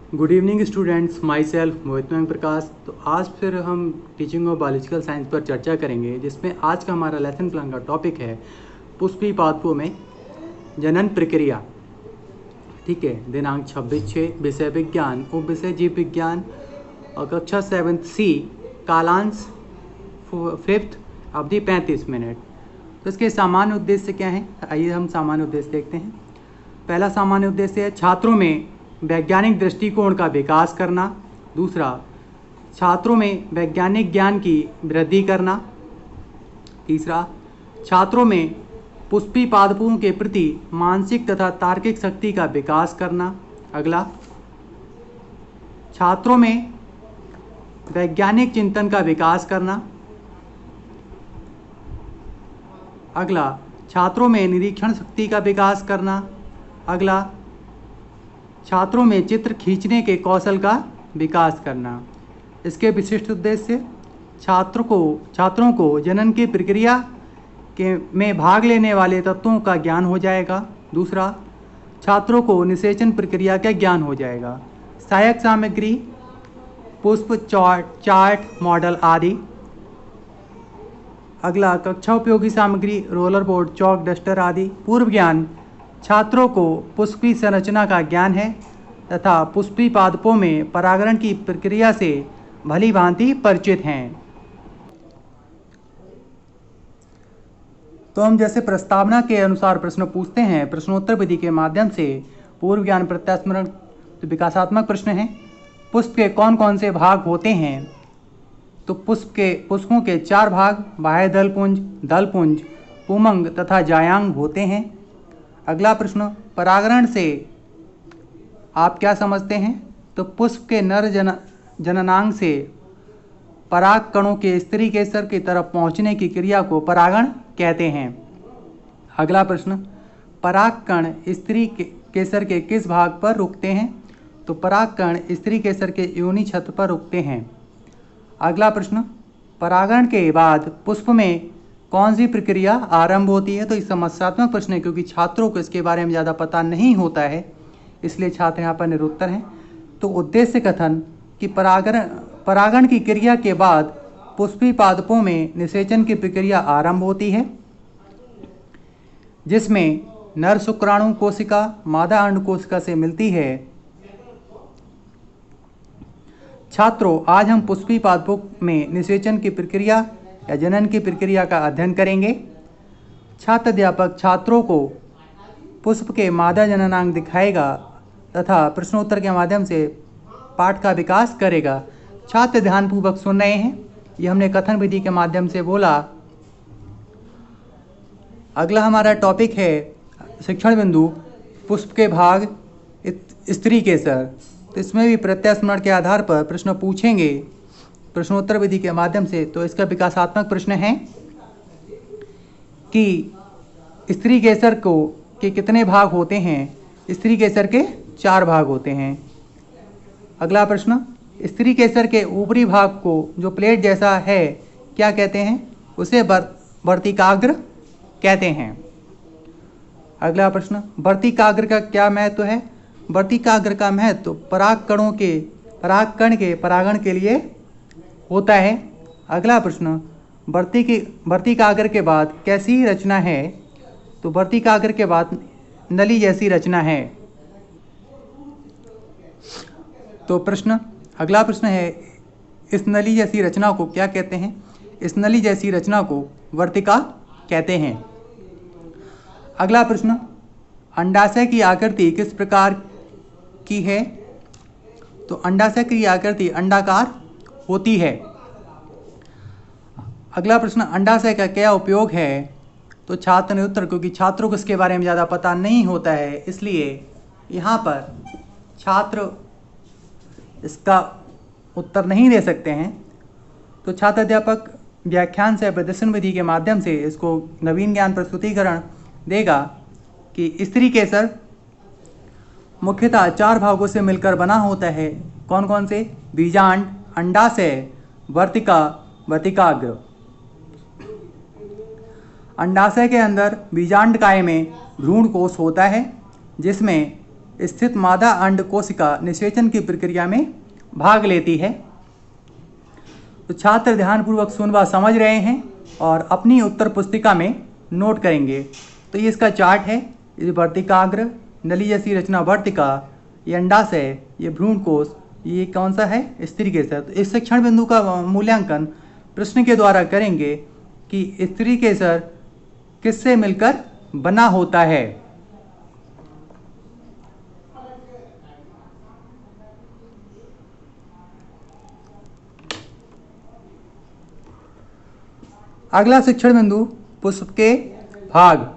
Good evening students, myself Mohit Prakash. तो आज फिर हम टीचिंग ऑफ बायोलॉजिकल साइंस पर चर्चा करेंगे, जिसमें आज का हमारा लेसन प्लान का टॉपिक है पुष्पी पादपों में जनन प्रक्रिया। ठीक है, दिनांक 26/6, विषय विज्ञान, उप विषय जीव विज्ञान और कक्षा 7th C, कालांश 5th, अवधि 35 मिनट। तो इसके सामान्य उद्देश्य क्या हैं? आइए हम सामान्य उद्देश्य देखते हैं। पहला सामान्य उद्देश्य है छात्रों में वैज्ञानिक दृष्टिकोण का विकास करना। दूसरा, छात्रों में वैज्ञानिक ज्ञान की वृद्धि करना। तीसरा, छात्रों में पुष्पी पादपों के प्रति मानसिक तथा तार्किक शक्ति का विकास करना। अगला, छात्रों में वैज्ञानिक चिंतन का विकास करना। अगला, छात्रों में निरीक्षण शक्ति का विकास करना। अगला, छात्रों में चित्र खींचने के कौशल का विकास करना। इसके विशिष्ट उद्देश्य, छात्रों को जनन की प्रक्रिया में भाग लेने वाले तत्वों का ज्ञान हो जाएगा। दूसरा, छात्रों को निषेचन प्रक्रिया का ज्ञान हो जाएगा। सहायक सामग्री, पुष्प चार्ट मॉडल आदि। अगला, कक्षा उपयोगी सामग्री, रोलर बोर्ड, चौक, डस्टर आदि। पूर्व ज्ञान, छात्रों को पुष्पी संरचना का ज्ञान है तथा पुष्पी पादपों में परागण की प्रक्रिया से भली भांति परिचित हैं। तो हम जैसे प्रस्तावना के अनुसार प्रश्न पूछते हैं, प्रश्नोत्तर विधि के माध्यम से। पूर्व ज्ञान, प्रत्यास्मरण, तो विकासात्मक प्रश्न हैं। पुष्प के कौन कौन से भाग होते हैं? तो पुष्पों के 4 भाग, बाह्य दलपुंज, पुमंग तथा जायांग होते हैं। अगला प्रश्न, परागण से आप क्या समझते हैं? तो पुष्प के नर जननांग से पराग कणों के स्त्री केसर की तरफ पहुंचने की क्रिया को परागण कहते हैं। अगला प्रश्न, पराग कण स्त्री केसर के किस भाग पर रुकते हैं? तो पराग कण स्त्री केसर के योनि छत्र पर रुकते हैं। अगला प्रश्न, परागण के बाद पुष्प में कौन सी प्रक्रिया आरंभ होती है? तो इस समस्यात्मक प्रश्न है, क्योंकि छात्रों को इसके बारे में ज़्यादा पता नहीं होता है, इसलिए छात्र यहाँ पर निरुत्तर हैं। तो उद्देश्य कथन कि परागण की क्रिया के बाद पुष्पी पादपों में निषेचन की प्रक्रिया आरंभ होती है, जिसमें नर शुक्राणु कोशिका मादा अंड कोशिका से मिलती है। छात्रों, आज हम पुष्पी पादपों में निषेचन की प्रक्रिया या जनन की प्रक्रिया का अध्ययन करेंगे। छात्र अध्यापक छात्रों को पुष्प के मादा जननांग दिखाएगा तथा प्रश्नोत्तर के माध्यम से पाठ का विकास करेगा। छात्र ध्यानपूर्वक सुन रहे हैं, ये हमने कथन विधि के माध्यम से बोला। अगला हमारा टॉपिक है शिक्षण बिंदु, पुष्प के भाग, स्त्री केसर। तो इसमें भी प्रत्यास्मरण के आधार पर प्रश्न पूछेंगे प्रश्नोत्तर विधि के माध्यम से। तो इसका विकासात्मक प्रश्न है कि स्त्री केसर के कितने भाग होते हैं? स्त्री केसर के 4 भाग होते हैं। अगला प्रश्न, स्त्री केसर के ऊपरी भाग को जो प्लेट जैसा है क्या कहते हैं? उसे वर्तिकाग्र कहते हैं। अगला प्रश्न, वर्तिकाग्र का क्या महत्व है? वर्तिकाग्र का महत्व पराग कण के परागण के लिए होता है। अगला प्रश्न, वर्तिकाग्र के बाद कैसी रचना है? तो वर्तिकाग्र के बाद नली जैसी रचना है। तो अगला प्रश्न है, इस नली जैसी रचना को क्या कहते हैं? इस नली जैसी रचना को वर्तिका कहते हैं। अगला प्रश्न, अंडाशय की आकृति किस प्रकार की है? तो अंडाशय की आकृति अंडाकार होती है। अगला प्रश्न, अंडाशय का क्या उपयोग है? तो छात्र ने उत्तर, क्योंकि छात्रों को इसके बारे में ज़्यादा पता नहीं होता है, इसलिए यहाँ पर छात्र इसका उत्तर नहीं दे सकते हैं। तो छात्र अध्यापक व्याख्यान से प्रदर्शन विधि के माध्यम से इसको नवीन ज्ञान प्रस्तुतिकरण देगा कि स्त्री केसर मुख्यतः 4 भागों से मिलकर बना होता है। कौन कौन से? बीजांड, अंडाशय, वर्तिकाग्र। अंडाशय के अंदर बीजांडकाय में भ्रूण कोश होता है, जिसमें स्थित मादा अंड कोशिका निषेचन की प्रक्रिया में भाग लेती है। तो छात्र ध्यानपूर्वक सुन व समझ रहे हैं और अपनी उत्तर पुस्तिका में नोट करेंगे। तो ये इसका चार्ट है। ये वर्तिकाग्र, नली जैसी रचना वर्तिका, ये अंडाशय, ये भ्रूणकोश, ये कौन सा है, स्त्री केसर। तो इस शिक्षण बिंदु का मूल्यांकन प्रश्न के द्वारा करेंगे कि स्त्री केसर किससे मिलकर बना होता है। अगला शिक्षण बिंदु पुष्प के भाग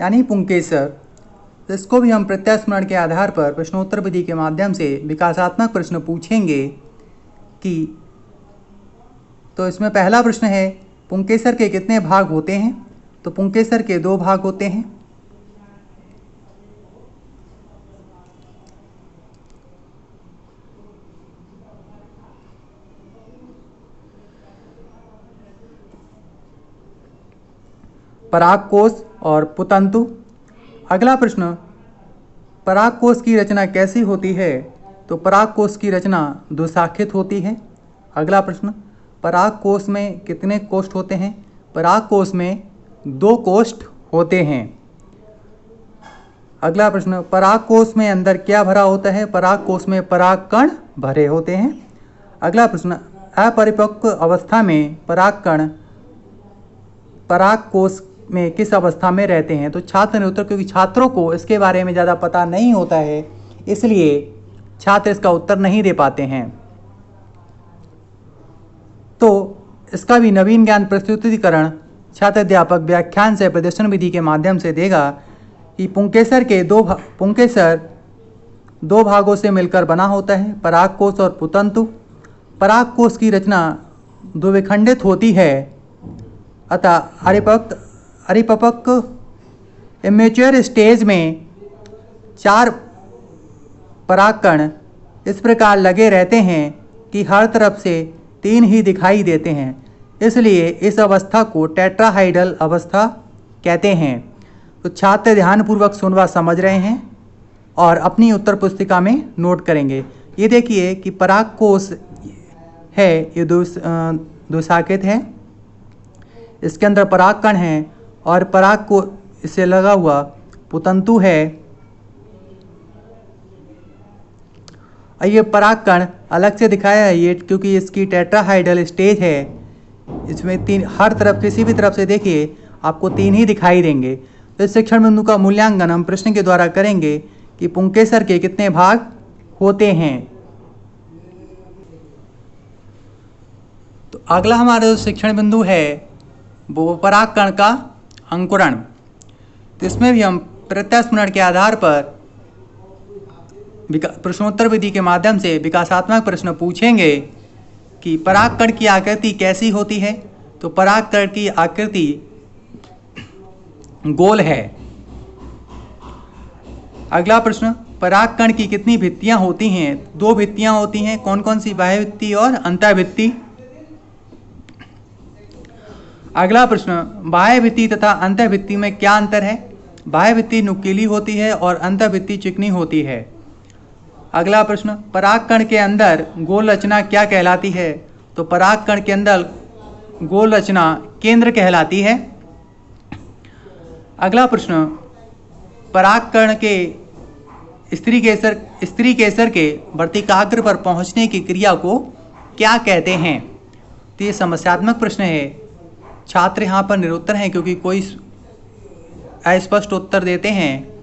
यानी पुंकेसर। तो इसको भी हम प्रत्यास्मरण के आधार पर प्रश्नोत्तर विधि के माध्यम से विकासात्मक प्रश्न पूछेंगे कि तो इसमें पहला प्रश्न है पुंकेसर के कितने भाग होते हैं। तो पुंकेसर के 2 भाग होते हैं। परागकोश और पुतंतु। अगला प्रश्न, परागकोश की रचना कैसी होती है। तो परागकोश की रचना द्विशाखित होती है। अगला प्रश्न, परागकोश में कितने कोष्ठ होते हैं। परागकोश में 2 कोष्ठ होते हैं। अगला प्रश्न, परागकोश में अंदर क्या भरा होता है। परागकोश में परागकण भरे होते हैं। अगला प्रश्न, अपरिपक्व अवस्था में परागकण परागकोश में किस अवस्था में रहते हैं। तो छात्र ने उत्तर, क्योंकि छात्रों को इसके बारे में ज़्यादा पता नहीं होता है इसलिए छात्र इसका उत्तर नहीं दे पाते हैं। तो इसका भी नवीन ज्ञान प्रस्तुतिकरण छात्र अध्यापक व्याख्यान से प्रदर्शन विधि के माध्यम से देगा कि पुंकेसर के पुंकेसर 2 भागों से मिलकर बना होता है, परागकोश और पुतंतु। परागकोश की रचना द्विखंडित होती है, अतः परिपक्व इमेच्योर स्टेज में 4 परागकण इस प्रकार लगे रहते हैं कि हर तरफ से 3 ही दिखाई देते हैं, इसलिए इस अवस्था को टेट्राहाइडल अवस्था कहते हैं। तो छात्र ध्यानपूर्वक सुन व समझ रहे हैं और अपनी उत्तर पुस्तिका में नोट करेंगे। ये देखिए कि परागकोश है, ये द्विशाखित है, इसके अंदर परागकण हैं और पराग को इससे लगा हुआ पुतंतु है। ये परागकण अलग से दिखाया है ये क्योंकि इसकी टेट्राहाइडल स्टेज है। इसमें 3 हर तरफ किसी भी तरफ से देखिए आपको 3 ही दिखाई देंगे। तो इस शिक्षण बिंदु का मूल्यांकन हम प्रश्न के द्वारा करेंगे कि पुंकेसर के कितने भाग होते हैं। तो अगला हमारा जो शिक्षण बिंदु है वो परागकण का अंकुरण। तो इसमें भी हम प्रत्यास्मरण के आधार पर प्रश्नोत्तर विधि के माध्यम से विकासात्मक प्रश्न पूछेंगे कि परागकण की आकृति कैसी होती है। तो परागकण की आकृति गोल है। अगला प्रश्न, परागकण की कितनी भित्तियां होती हैं। 2 भित्तियां होती हैं, कौन कौन सी, बाह्य भित्ति और अंतःभित्ति। अगला प्रश्न, बाह्य भित्ति तथा अंतःभित्ति में क्या अंतर है। बाह्य भित्ति नुकीली होती है और अंतःभित्ति चिकनी होती है। अगला प्रश्न, परागकण के अंदर गोल रचना क्या कहलाती है। तो परागकण के अंदर गोल रचना केंद्र कहलाती है। अगला प्रश्न, परागकण के स्त्री केसर के वर्तिकाग्र पर पहुंचने की क्रिया को क्या कहते हैं। तो ये समस्यात्मक प्रश्न है। छात्र यहाँ पर निरुत्तर हैं क्योंकि कोई अस्पष्ट उत्तर देते हैं।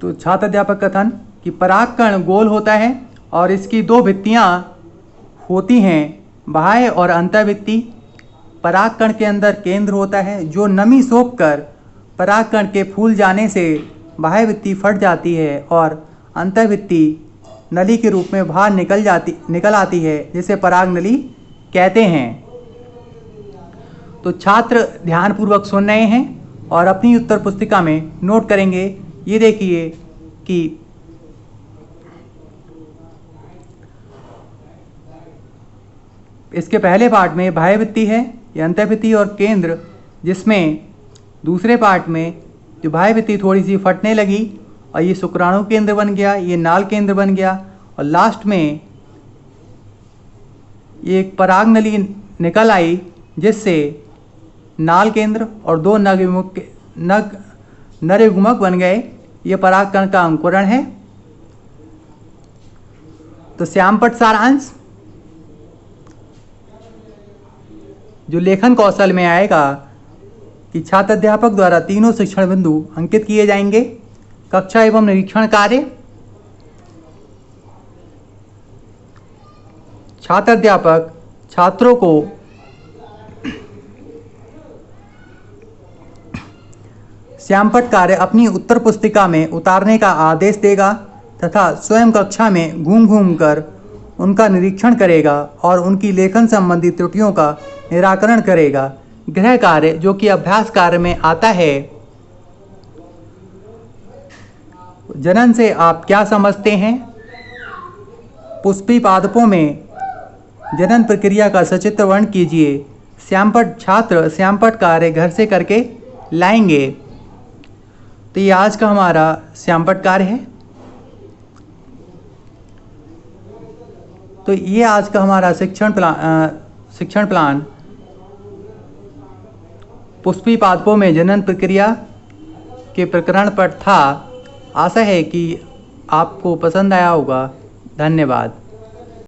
तो छात्र अध्यापक कथन कि परागकण गोल होता है और इसकी 2 भित्तियाँ होती हैं, बाह्य और अंतःभित्ति। परागकण के अंदर केंद्र होता है जो नमी सोखकर परागकण के फूल जाने से बाह्य भित्ति फट जाती है और अंतःभित्ति नली के रूप में बाहर निकल आती है, जिसे पराग नली कहते हैं। तो छात्र ध्यानपूर्वक सुन रहे हैं और अपनी उत्तर पुस्तिका में नोट करेंगे। ये देखिए कि इसके पहले पार्ट में बाह्य भित्ति है, ये अंतःभित्ति और केंद्र, जिसमें दूसरे पार्ट में जो बाह्य भित्ति थोड़ी सी फटने लगी और ये शुक्राणु केंद्र बन गया, ये नाल केंद्र बन गया और लास्ट में ये एक पराग नली निकल आई जिससे नाल केंद्र और दो नर युग्मक बन गए। ये परागकण का अंकुरण है। तो श्यामपट्ट सारांश जो लेखन कौशल में आएगा कि छात्र अध्यापक द्वारा तीनों शिक्षण बिंदु अंकित किए जाएंगे। कक्षा एवं निरीक्षण कार्य छात्र अध्यापक छात्रों को श्यामपट्ट कार्य अपनी उत्तर पुस्तिका में उतारने का आदेश देगा तथा स्वयं कक्षा में घूम घूम कर उनका निरीक्षण करेगा और उनकी लेखन संबंधी त्रुटियों का निराकरण करेगा। गृह कार्य जो कि अभ्यास कार्य में आता है। जनन से आप क्या समझते हैं? पुष्पी पादपों में जनन प्रक्रिया का सचित्र वर्णन कीजिए। श्यामपट्ट छात्र श्यामपट्ट कार्य घर से करके लाएंगे। तो ये आज का हमारा श्यामपट्ट कार्य है। तो ये आज का हमारा शिक्षण प्लान पुष्पी पादपों में जनन प्रक्रिया के प्रकरण पर था। आशा है कि आपको पसंद आया होगा। धन्यवाद।